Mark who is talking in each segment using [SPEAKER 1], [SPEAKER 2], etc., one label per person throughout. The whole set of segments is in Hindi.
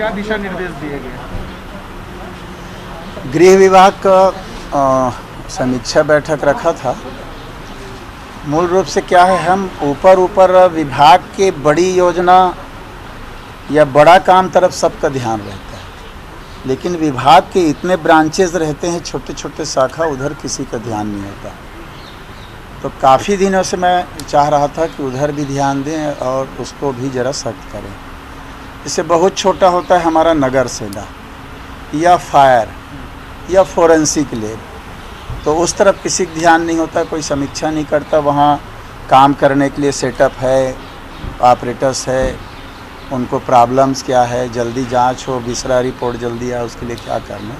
[SPEAKER 1] क्या दिशा निर्देश दिए गए?
[SPEAKER 2] गृह विभाग का समीक्षा बैठक रखा था। मूल रूप से क्या है, हम ऊपर विभाग के बड़ी योजना या बड़ा काम तरफ सबका ध्यान रहता है, लेकिन विभाग के इतने ब्रांचेज रहते हैं, छोटे छोटे शाखा, उधर किसी का ध्यान नहीं होता। तो काफ़ी दिनों से मैं चाह रहा था कि उधर भी ध्यान दें और उसको भी ज़रा सख्त करें। इससे बहुत छोटा होता है हमारा नगर सेना या फायर या फोरेंसिक लैब, तो उस तरफ किसी का ध्यान नहीं होता, कोई समीक्षा नहीं करता। वहाँ काम करने के लिए सेटअप है, ऑपरेटर्स है, उनको प्रॉब्लम्स क्या है, जल्दी जांच हो, विसरा रिपोर्ट जल्दी आए, उसके लिए क्या करना।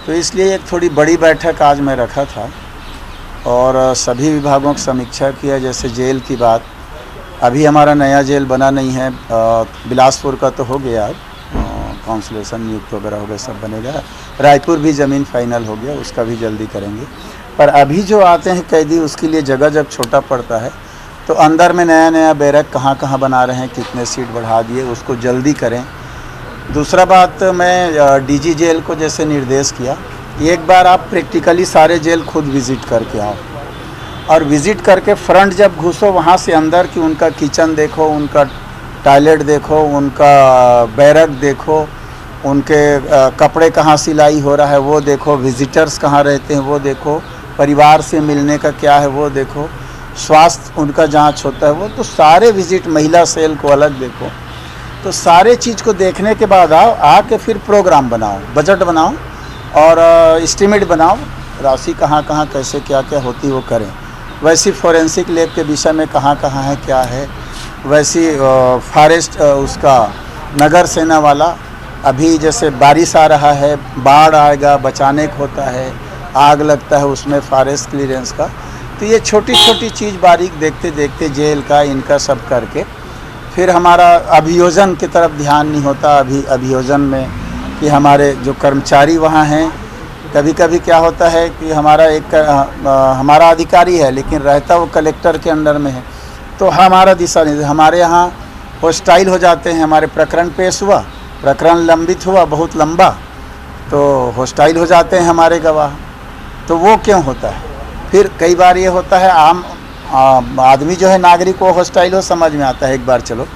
[SPEAKER 2] तो इसलिए एक थोड़ी बड़ी बैठक आज मैं रखा था और सभी विभागों की समीक्षा किया। जैसे जेल की बात, अभी हमारा नया जेल बना नहीं है, बिलासपुर का तो हो गया, काउंसलेशन नियुक्त वगैरह हो गया, सब बनेगा। रायपुर भी ज़मीन फाइनल हो गया, उसका भी जल्दी करेंगे। पर अभी जो आते हैं कैदी, उसके लिए जगह जब छोटा पड़ता है तो अंदर में नया नया बैरक कहाँ बना रहे हैं, कितने सीट बढ़ा दिए, उसको जल्दी करें। दूसरा बात, मैं डीजी जेल को जैसे निर्देश किया, एक बार आप प्रैक्टिकली सारे जेल खुद विज़िट करके आओ और विज़िट करके फ्रंट जब घुसो, वहाँ से अंदर की उनका किचन देखो, उनका टॉयलेट देखो, उनका बैरक देखो, उनके कपड़े कहाँ सिलाई हो रहा है वो देखो, विजिटर्स कहाँ रहते हैं वो देखो, परिवार से मिलने का क्या है वो देखो, स्वास्थ्य उनका जांच होता है वो, तो सारे विजिट, महिला सेल को अलग देखो। तो सारे चीज़ को देखने के बाद आओ, आके फिर प्रोग्राम बनाओ, बजट बनाओ और एस्टिमेट बनाओ, राशि कहाँ कैसे क्या होती वो करें। वैसी फोरेंसिक लैब के विषय में कहाँ है क्या है, वैसी फॉरेस्ट उसका नगर सेना वाला, अभी जैसे बारिश आ रहा है, बाढ़ आएगा, बचाने को होता है, आग लगता है, उसमें फॉरेस्ट क्लियरेंस का। तो ये छोटी छोटी चीज़ बारीक देखते देखते जेल का इनका सब करके फिर हमारा अभियोजन की तरफ ध्यान नहीं होता। अभियोजन में कि हमारे जो कर्मचारी वहाँ हैं, कभी कभी क्या होता है कि हमारा अधिकारी है लेकिन रहता वो कलेक्टर के अंडर में है, तो हमारा दिशा नहीं, हमारे यहाँ हॉस्टाइल हो जाते हैं। हमारे प्रकरण पेश हुआ, प्रकरण लंबित हुआ बहुत लंबा, तो हॉस्टाइल हो जाते हैं हमारे गवाह। तो वो क्यों होता है? फिर कई बार ये होता है, आम आदमी जो है, नागरिक, वो हॉस्टाइल हो, समझ में आता है एक बार चलो,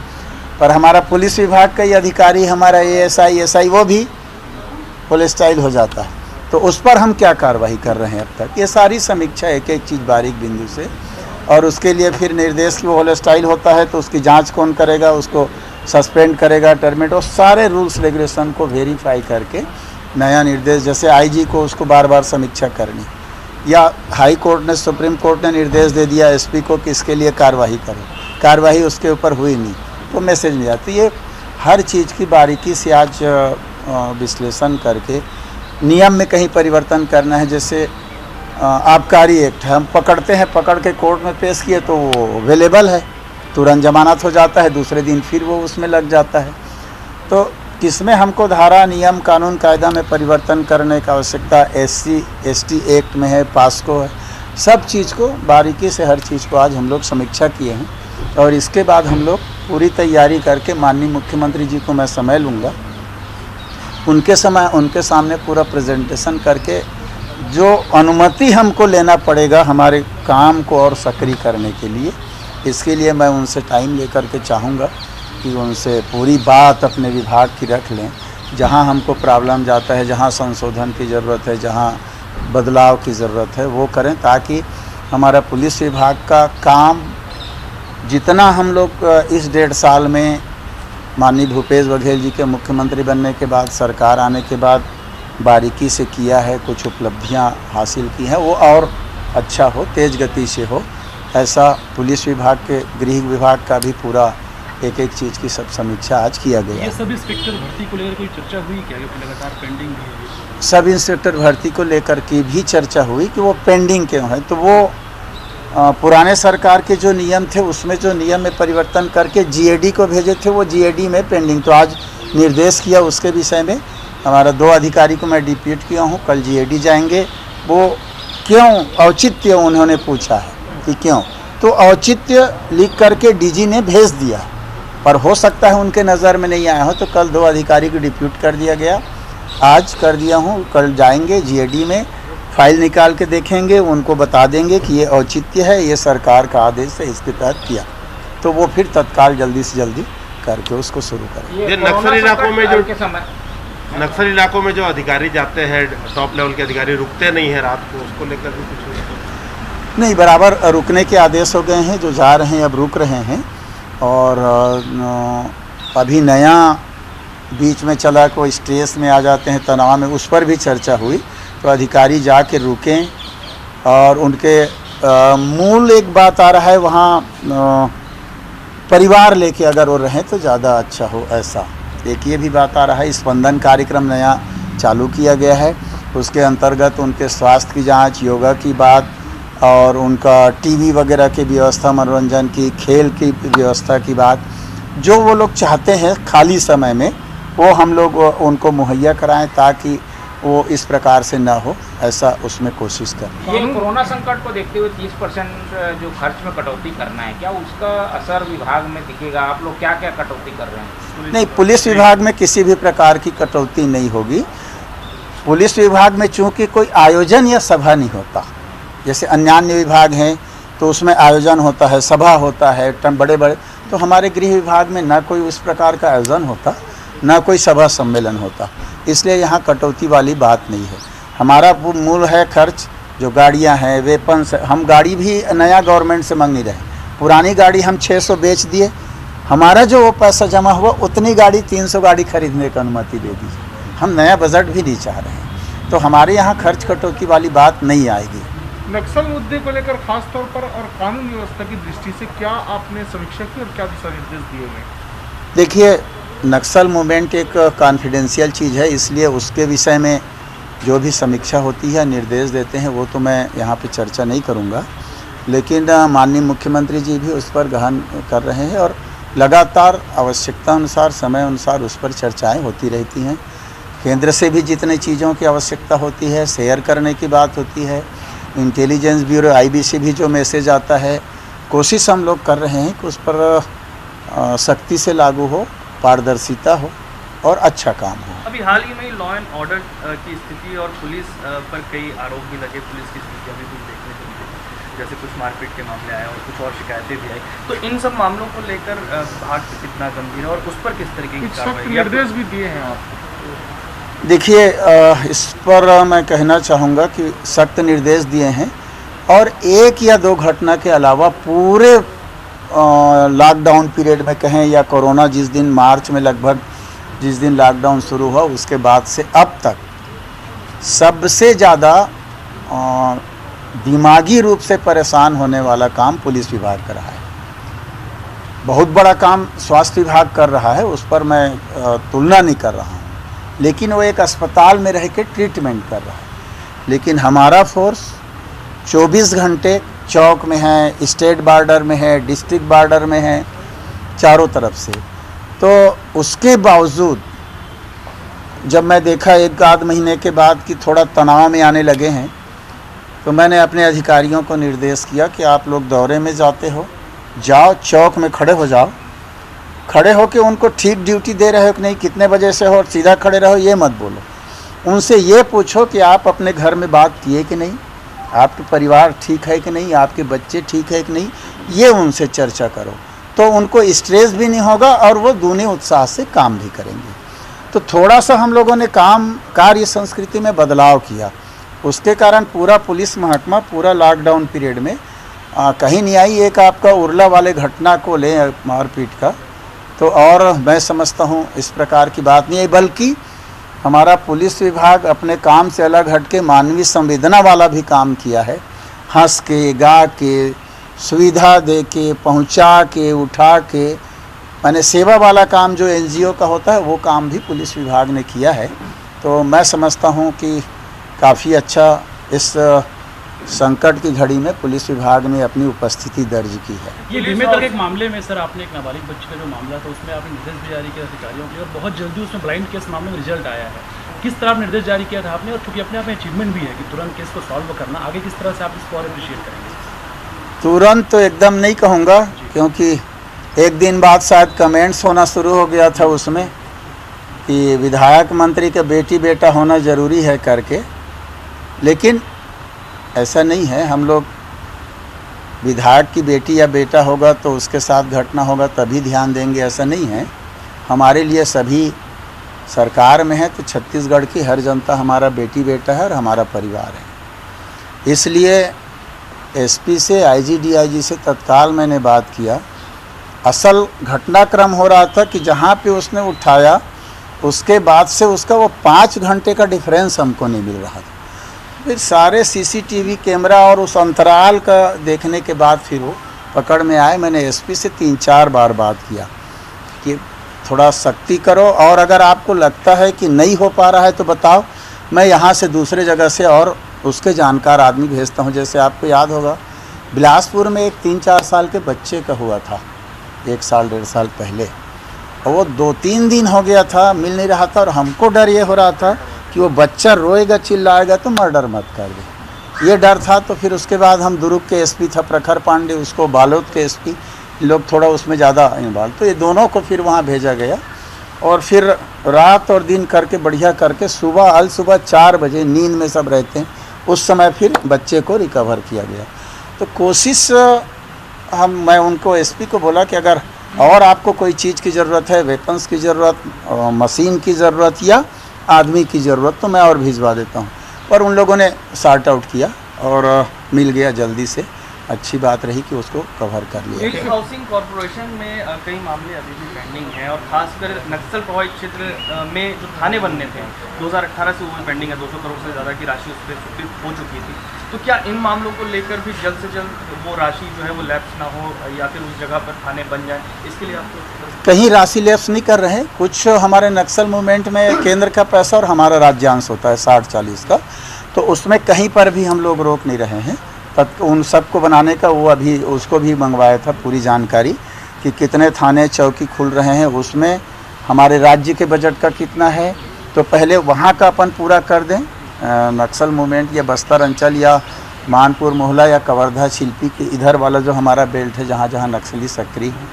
[SPEAKER 2] पर हमारा पुलिस विभाग का ही अधिकारी, हमारा एएसआई वो भी हॉस्टाइल हो जाता है। तो उस पर हम क्या कार्रवाई कर रहे हैं अब तक, ये सारी समीक्षा एक एक चीज़ बारीक बिंदु से, और उसके लिए फिर निर्देश की, वो हॉस्टाइल होता है तो उसकी जांच कौन करेगा, उसको सस्पेंड करेगा, टर्मिनेट, और सारे रूल्स रेगुलेशन को वेरीफाई करके नया निर्देश, जैसे आईजी को उसको बार बार समीक्षा करनी, या हाई कोर्ट ने, सुप्रीम कोर्ट ने निर्देश दे दिया एसपी को कि इसके लिए कार्रवाई करो, कार्रवाई उसके ऊपर हुई नहीं, तो मैसेज मिल जाती। ये हर चीज़ की बारीकी से आज विश्लेषण करके नियम में कहीं परिवर्तन करना है। जैसे आबकारी एक्ट है, हम पकड़ते हैं, पकड़ के कोर्ट में पेश किए तो वो अवेलेबल है, तुरंत जमानत हो जाता है, दूसरे दिन फिर वो उसमें लग जाता है। तो किसमें हमको धारा, नियम, कानून, कायदा में परिवर्तन करने का आवश्यकता SC/ST एक्ट में है, पास्को है, सब चीज़ को बारीकी से, हर चीज़ को आज हम लोग समीक्षा किए हैं। और इसके बाद हम लोग पूरी तैयारी करके माननीय मुख्यमंत्री जी को मैं समय लूँगा, उनके सामने पूरा प्रेजेंटेशन करके जो अनुमति हमको लेना पड़ेगा हमारे काम को और सक्रिय करने के लिए, इसके लिए मैं उनसे टाइम लेकर के चाहूँगा कि उनसे पूरी बात अपने विभाग की रख लें, जहाँ हमको प्रॉब्लम जाता है, जहाँ संशोधन की ज़रूरत है, जहाँ बदलाव की ज़रूरत है, वो करें, ताकि हमारा पुलिस विभाग का काम जितना हम लोग इस 1.5 साल में माननीय भूपेश बघेल जी के मुख्यमंत्री बनने के बाद, सरकार आने के बाद बारीकी से किया है, कुछ उपलब्धियां हासिल की हैं, वो और अच्छा हो, तेज़ गति से हो, ऐसा पुलिस विभाग के, गृह विभाग का भी पूरा एक एक चीज़ की सब समीक्षा आज किया गया।
[SPEAKER 1] ये सब इंस्पेक्टर भर्ती को लेकर कोई चर्चा हुई क्या, लगातार पेंडिंग है?
[SPEAKER 2] सब इंस्पेक्टर भर्ती को लेकर की भी चर्चा हुई कि वो पेंडिंग क्यों है। तो वो पुराने सरकार के जो नियम थे, उसमें जो नियम में परिवर्तन करके GAD को भेजे थे, वो GAD में पेंडिंग। तो आज निर्देश किया उसके विषय में, हमारा 2 अधिकारी को मैं डिप्यूट किया हूँ, कल GAD जाएंगे। वो क्यों, औचित्य उन्होंने पूछा है कि क्यों, तो औचित्य लिख करके DG ने भेज दिया पर हो सकता है उनके नज़र में नहीं आया हो, तो कल 2 अधिकारी को डिप्यूट कर दिया गया, आज कर दिया हूँ, कल जाएंगे जीएडी में फाइल निकाल के देखेंगे, उनको बता देंगे कि ये औचित्य है, ये सरकार का आदेश है, इसके तहत किया, तो वो फिर तत्काल जल्दी से जल्दी करके उसको शुरू करें।
[SPEAKER 3] ये नक्सल इलाकों में जो अधिकारी जाते हैं, टॉप लेवल के अधिकारी रुकते नहीं हैं रात को, उसको लेकर भी कुछ
[SPEAKER 2] नहीं, बराबर रुकने के आदेश हो गए हैं, जो जा रहे हैं अब रुक रहे हैं। और अभी नया बीच में चला कोई स्ट्रेस में आ जाते हैं, तनाव में, उस पर भी चर्चा हुई, तो अधिकारी जाके रुकें। और उनके मूल एक बात आ रहा है वहाँ परिवार लेके अगर वो रहें तो ज़्यादा अच्छा हो, ऐसा एक ये भी बात आ रहा है। स्पंदन कार्यक्रम नया चालू किया गया है, उसके अंतर्गत उनके स्वास्थ्य की जांच, योगा की बात और उनका टीवी वगैरह की व्यवस्था, मनोरंजन की, खेल की व्यवस्था की बात, जो वो लोग चाहते हैं खाली समय में वो हम लोग उनको मुहैया कराएं ताकि वो इस प्रकार से ना हो, ऐसा उसमें कोशिश करें।
[SPEAKER 4] ये कोरोना संकट को देखते हुए 30% जो खर्च में कटौती करना है, क्या उसका असर विभाग में दिखेगा? आप लोग क्या क्या कटौती कर रहे हैं?
[SPEAKER 2] नहीं, पुलिस विभाग में किसी भी प्रकार की कटौती नहीं होगी। पुलिस विभाग में चूँकि कोई आयोजन या सभा नहीं होता, जैसे अन्य विभाग हैं तो उसमें आयोजन होता है, सभा होता है, बड़े बड़े, तो हमारे गृह विभाग में ना कोई उस प्रकार का आयोजन होता, ना कोई सभा सम्मेलन होता, इसलिए यहाँ कटौती वाली बात नहीं है। हमारा मूल है खर्च, जो गाड़ियाँ हैं, वेपन्स, हम गाड़ी भी नया गवर्नमेंट से मांग नहीं रहे, पुरानी गाड़ी हम 600 बेच दिए, हमारा जो वो पैसा जमा हुआ उतनी गाड़ी 300 गाड़ी खरीदने की अनुमति दे दीजिए, हम नया बजट भी नहीं चाह रहे हैं, तो हमारे यहाँ खर्च कटौती वाली बात नहीं आएगी।
[SPEAKER 5] नक्सल मुद्दे को लेकर खास तौर पर और कानून व्यवस्था की दृष्टि से क्या आपने समीक्षा की और क्या दिशा निर्देश दिए गए?
[SPEAKER 2] देखिए, नक्सल मूवमेंट एक कॉन्फिडेंशियल चीज़ है, इसलिए उसके विषय में जो भी समीक्षा होती है, निर्देश देते हैं, वो तो मैं यहाँ पे चर्चा नहीं करूँगा, लेकिन माननीय मुख्यमंत्री जी भी उस पर गहन कर रहे हैं और लगातार आवश्यकता अनुसार, समय अनुसार उस पर चर्चाएँ होती रहती हैं। केंद्र से भी जितनी चीज़ों की आवश्यकता होती है, शेयर करने की बात होती है, इंटेलिजेंस ब्यूरो IBC भी जो मैसेज आता है, कोशिश हम लोग कर रहे हैं कि उस पर सख्ती से लागू हो, पारदर्शिता हो और अच्छा काम हो।
[SPEAKER 1] अभी हाल ही में लॉ एंड ऑर्डर की स्थिति और पुलिस पर कई आरोप भी लगे, पुलिस की स्थिति अभी कुछ देखने को मिली, जैसे कुछ मारपीट के मामले आए और कुछ और शिकायतें भी आई, तो इन सब मामलों को लेकर विभाग कितना गंभीर है और उस पर किस तरीके की कार्रवाई?
[SPEAKER 5] निर्देश भी दिए हैं आप?
[SPEAKER 2] देखिए, इस पर मैं कहना चाहूँगा कि सख्त निर्देश दिए हैं और 1 या 2 घटना के अलावा पूरे लॉकडाउन पीरियड में कहें या कोरोना जिस दिन मार्च में लगभग जिस दिन लॉकडाउन शुरू हुआ उसके बाद से अब तक सबसे ज़्यादा दिमागी रूप से परेशान होने वाला काम पुलिस विभाग कर रहा है। बहुत बड़ा काम स्वास्थ्य विभाग कर रहा है, उस पर मैं तुलना नहीं कर रहा हूँ, लेकिन वो एक अस्पताल में रह के ट्रीटमेंट कर रहा है। लेकिन हमारा फोर्स 24 घंटे चौक में है, स्टेट बॉर्डर में है, डिस्ट्रिक्ट बॉर्डर में है, चारों तरफ से। तो उसके बावजूद जब मैं देखा 1 महीने के बाद कि थोड़ा तनाव में आने लगे हैं, तो मैंने अपने अधिकारियों को निर्देश किया कि आप लोग दौरे में जाते हो, जाओ चौक में खड़े हो जाओ, खड़े हो के उनको ठीक ड्यूटी दे रहे हो कि नहीं, कितने बजे से हो, और सीधा खड़े रहो, ये मत बोलो। उनसे ये पूछो कि आप अपने घर में बात किए कि नहीं, आपके परिवार ठीक है कि नहीं, आपके बच्चे ठीक है कि नहीं, ये उनसे चर्चा करो, तो उनको स्ट्रेस भी नहीं होगा और वो दूनी उत्साह से काम भी करेंगे। तो थोड़ा सा हम लोगों ने कार्य संस्कृति में बदलाव किया, उसके कारण पूरा पुलिस महकमा पूरा लॉकडाउन पीरियड में कहीं नहीं आई। एक आपका उरला वाले घटना को ले मारपीट का, तो और मैं समझता हूँ इस प्रकार की बात नहीं है, बल्कि हमारा पुलिस विभाग अपने काम से अलग हट के मानवीय संवेदना वाला भी काम किया है। हंस के, गा के, सुविधा दे के, पहुँचा के, उठा के, मैंने सेवा वाला काम जो NGO का होता है वो काम भी पुलिस विभाग ने किया है। तो मैं समझता हूँ कि काफ़ी अच्छा इस संकट की घड़ी में पुलिस विभाग ने अपनी उपस्थिति दर्ज की है।
[SPEAKER 1] ये बीमे तक एक मामले में सर, आपने एक नाबालिग बच्ची का जो मामला था उसमें आपने निर्देश भी जारी किया अधिकारियों के, और बहुत जल्दी उसमें ब्लाइंड केस मामले में रिजल्ट आया है। किस तरह निर्देश जारी किया था आपने, और चूँकि अपने आप में अचीवमेंट भी है कि तुरंत केस को सॉल्व करना, आगे किस तरह से आप इसको और अप्रिशिएट करेंगे?
[SPEAKER 2] तुरंत तो एकदम नहीं कहूँगा, क्योंकि एक दिन बाद शायद कमेंट्स होना शुरू हो गया था उसमें कि विधायक मंत्री का बेटी बेटा होना ज़रूरी है करके, लेकिन ऐसा नहीं है। हम लोग विधायक की बेटी या बेटा होगा तो उसके साथ घटना होगा तभी ध्यान देंगे, ऐसा नहीं है। हमारे लिए सभी सरकार में है तो छत्तीसगढ़ की हर जनता हमारा बेटी बेटा है और हमारा परिवार है। इसलिए एसपी से आईजी डीआईजी से तत्काल मैंने बात किया। असल घटनाक्रम हो रहा था कि जहाँ पे उसने उठाया उसके बाद से उसका वो 5 घंटे का डिफरेंस हमको नहीं मिल रहा था। फिर सारे सीसीटीवी कैमरा और उस अंतराल का देखने के बाद फिर वो पकड़ में आए। मैंने एसपी से 3-4 बार बात किया कि थोड़ा सख्ती करो और अगर आपको लगता है कि नहीं हो पा रहा है तो बताओ, मैं यहाँ से दूसरे जगह से और उसके जानकार आदमी भेजता हूँ। जैसे आपको याद होगा बिलासपुर में एक 3-4 साल के बच्चे का हुआ था 1 साल 1.5 साल पहले, और वो 2-3 दिन हो गया था, मिल नहीं रहा था और हमको डर ये हो रहा था कि वो बच्चा रोएगा चिल्लाएगा तो मर्डर मत कर दे, ये डर था। तो फिर उसके बाद हम दुर्ग के एसपी था प्रखर पांडे, उसको बालोद के एसपी, लोग थोड़ा उसमें ज़्यादा इन्वॉल्व, तो ये दोनों को फिर वहाँ भेजा गया और फिर रात और दिन करके बढ़िया करके सुबह 4 बजे नींद में सब रहते हैं उस समय फिर बच्चे को रिकवर किया गया। तो कोशिश मैं उनको एसपी को बोला कि अगर और आपको कोई चीज़ की ज़रूरत है, वेपन्स की ज़रूरत, मशीन की ज़रूरत या आदमी की ज़रूरत, तो मैं और भिजवा देता हूँ। पर उन लोगों ने सॉर्ट आउट किया और मिल गया जल्दी से। अच्छी बात रही कि उसको कवर कर लिया।
[SPEAKER 1] एक हाउसिंग कॉरपोरेशन में कई मामले अभी भी पेंडिंग हैं और खासकर नक्सल प्रभावित क्षेत्र में जो थाने बनने थे 2018 से वो भी पेंडिंग है। 200 करोड़ से ज़्यादा की राशि उस पर स्वीकृत हो चुकी थी। तो क्या इन मामलों को लेकर भी जल्द से जल्द वो राशि जो है वो लैप्स ना हो या फिर उस जगह पर थाने बन जाए, इसके लिए आपको
[SPEAKER 2] कहीं राशि लैप्स नहीं कर रहे हैं। कुछ हमारे नक्सल मूवमेंट में केंद्र का पैसा और हमारा राज्यांश होता है 60-40 का, तो उसमें कहीं पर भी हम लोग रोक नहीं रहे हैं। उन सबको बनाने का वो अभी उसको भी मंगवाया था पूरी जानकारी कि कितने थाने चौकी खुल रहे हैं, उसमें हमारे राज्य के बजट का कितना है, तो पहले वहाँ का अपन पूरा कर दें। नक्सल मूवमेंट या बस्तर अंचल या मानपुर मोहला या कवर्धा शिल्पी के इधर वाला जो हमारा बेल्ट है जहाँ जहाँ नक्सली सक्रिय है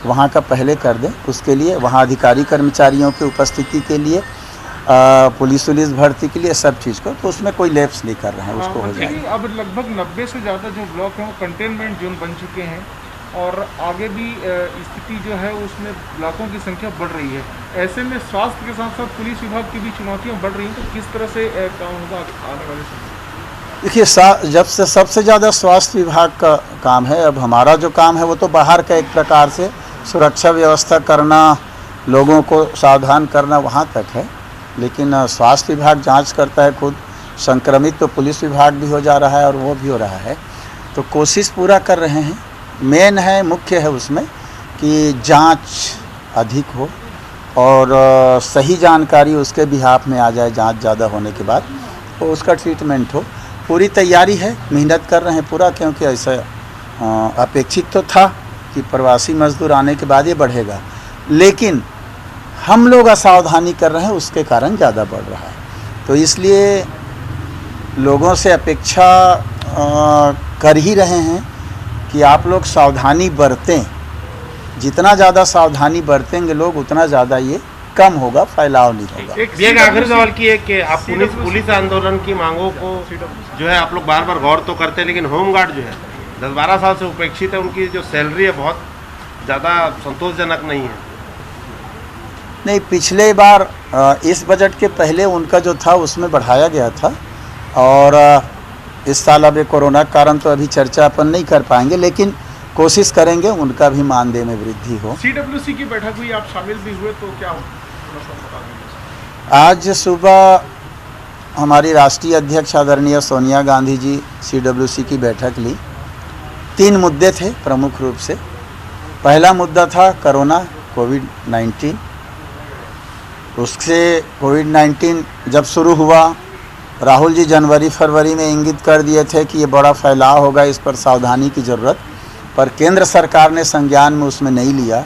[SPEAKER 2] वहाँ का पहले कर दें। उसके लिए वहाँ अधिकारी कर्मचारियों की उपस्थिति के लिए पुलिस भर्ती के लिए सब चीज़ को, तो उसमें कोई लैप्स नहीं कर रहे हैं, उसको हो जाएगा।
[SPEAKER 5] अब लगभग 90 से ज़्यादा जो ब्लॉक हैं वो कंटेनमेंट जोन बन चुके हैं और आगे भी स्थिति जो है उसमें ब्लॉकों की संख्या बढ़ रही है। ऐसे में स्वास्थ्य के साथ साथ पुलिस विभाग की भी चुनौतियाँ बढ़ रही हैं, तो किस तरह से काम होगा आने वाले समय?
[SPEAKER 2] देखिए, जब से सबसे ज़्यादा स्वास्थ्य विभाग का काम है। अब हमारा जो काम है वो तो बाहर का एक प्रकार से सुरक्षा व्यवस्था करना, लोगों को सावधान करना वहाँ तक है, लेकिन स्वास्थ्य विभाग जांच करता है खुद। संक्रमित तो पुलिस विभाग भी हो जा रहा है और वो भी हो रहा है, तो कोशिश पूरा कर रहे हैं। मेन है, मुख्य है उसमें कि जांच अधिक हो और सही जानकारी उसके बिहाफ में आ जाए जांच ज़्यादा होने के बाद, तो उसका ट्रीटमेंट हो। पूरी तैयारी है, मेहनत कर रहे हैं पूरा, क्योंकि ऐसा अपेक्षित तो था कि प्रवासी मजदूर आने के बाद ये बढ़ेगा, लेकिन हम लोग असावधानी कर रहे हैं, उसके कारण ज़्यादा बढ़ रहा है। तो इसलिए लोगों से अपेक्षा कर ही रहे हैं कि आप लोग सावधानी बरतें। जितना ज़्यादा सावधानी बरतेंगे लोग उतना ज़्यादा ये कम होगा, फैलाव नहीं होगा।
[SPEAKER 3] एक आखिरी सवाल की है कि आप पुलिस आंदोलन की मांगों को जो है आप लोग बार बार गौर तो करते हैं, लेकिन होमगार्ड जो है 10-12 साल से उपेक्षित है, उनकी जो सैलरी है बहुत ज़्यादा संतोषजनक नहीं है।
[SPEAKER 2] नहीं, पिछले बार इस बजट के पहले उनका जो था उसमें बढ़ाया गया था, और इस साल अब कोरोना के कारण तो अभी चर्चा अपन नहीं कर पाएंगे, लेकिन कोशिश करेंगे उनका भी मानदेय में वृद्धि हो।
[SPEAKER 5] CWC की बैठक हुई, आप शामिल भी हुए, तो क्या
[SPEAKER 2] आज सुबह हमारी राष्ट्रीय अध्यक्ष आदरणीय सोनिया गांधी जी CWC की बैठक ली। 3 मुद्दे थे प्रमुख रूप से। पहला मुद्दा था कोरोना, कोविड-19। उससे कोविड-19 जब शुरू हुआ, राहुल जी जनवरी-फरवरी में इंगित कर दिए थे कि ये बड़ा फैलाव होगा, इस पर सावधानी की ज़रूरत, पर केंद्र सरकार ने संज्ञान में उसमें नहीं लिया,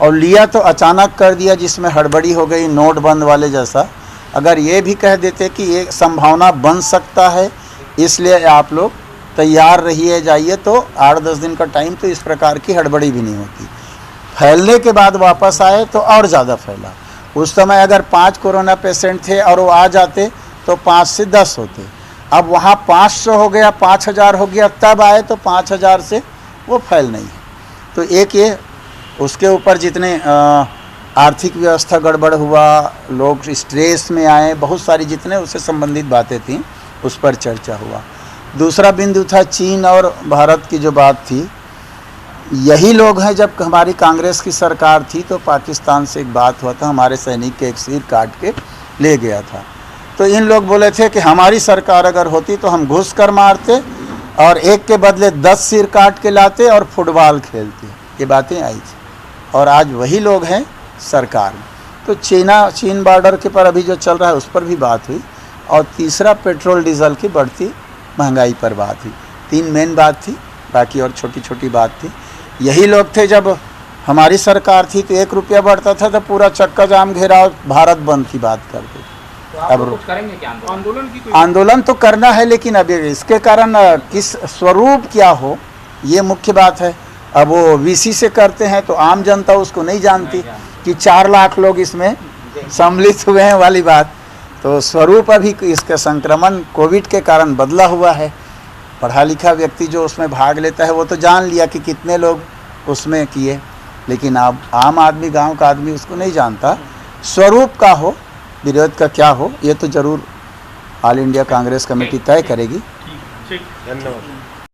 [SPEAKER 2] और लिया तो अचानक कर दिया, जिसमें हड़बड़ी हो गई, नोट बंद वाले जैसा। अगर ये भी कह देते कि ये संभावना बन सकता है, इसलिए आप लोग तैयार रहिए, जाइए, तो 8-10 दिन का टाइम, तो इस प्रकार की हड़बड़ी भी नहीं होती। फैलने के बाद वापस आए तो और ज़्यादा फैला। उस समय अगर 5 कोरोना पेशेंट थे और वो आ जाते तो 5 से 10 होते, अब वहाँ 500 हो गया, 5000 हो गया, तब आए तो 5000 से वो फैल नहीं है। तो एक ये उसके ऊपर जितने आर्थिक व्यवस्था गड़बड़ हुआ, लोग स्ट्रेस में आए, बहुत सारी जितने उससे संबंधित बातें थीं उस पर चर्चा हुआ। दूसरा बिंदु था चीन और भारत की जो बात थी। यही लोग हैं, जब हमारी कांग्रेस की सरकार थी तो पाकिस्तान से एक बात हुआ था, हमारे सैनिक के एक सिर काट के ले गया था। तो इन लोग बोले थे कि हमारी सरकार अगर होती तो हम घुस कर मारते और एक के बदले 10 सिर काट के लाते और फुटबॉल खेलते। ये बातें आई थी और आज वही लोग हैं सरकार में। तो चीन बॉर्डर के पर अभी जो चल रहा है उस पर भी बात हुई। और तीसरा पेट्रोल डीजल की बढ़ती महंगाई पर बात हुई। 3 मेन बात थी, बाकी और छोटी छोटी बात थी। यही लोग थे, जब हमारी सरकार थी तो 1 रुपया बढ़ता था तो पूरा चक्का जाम घेराव भारत बंद की बात करते।
[SPEAKER 4] तो आप लोग कुछ करेंगे क्या
[SPEAKER 5] आंदोलन की कोई
[SPEAKER 2] आंदोलन तो करना है, लेकिन अब इसके कारण किस स्वरूप क्या हो ये मुख्य बात है। अब वो वीसी से करते हैं तो आम जनता उसको नहीं जानती कि 4 लाख लोग इसमें सम्मिलित हुए हैं वाली बात। तो स्वरूप अभी इसका संक्रमण कोविड के कारण बदला हुआ है। पढ़ा लिखा व्यक्ति जो उसमें भाग लेता है वो तो जान लिया कि कितने लोग उसमें किए, लेकिन अब आम आदमी, गांव का आदमी उसको नहीं जानता। स्वरूप का हो, विरोध का क्या हो, ये तो ज़रूर ऑल इंडिया कांग्रेस कमेटी तय करेगी।
[SPEAKER 3] धन्यवाद।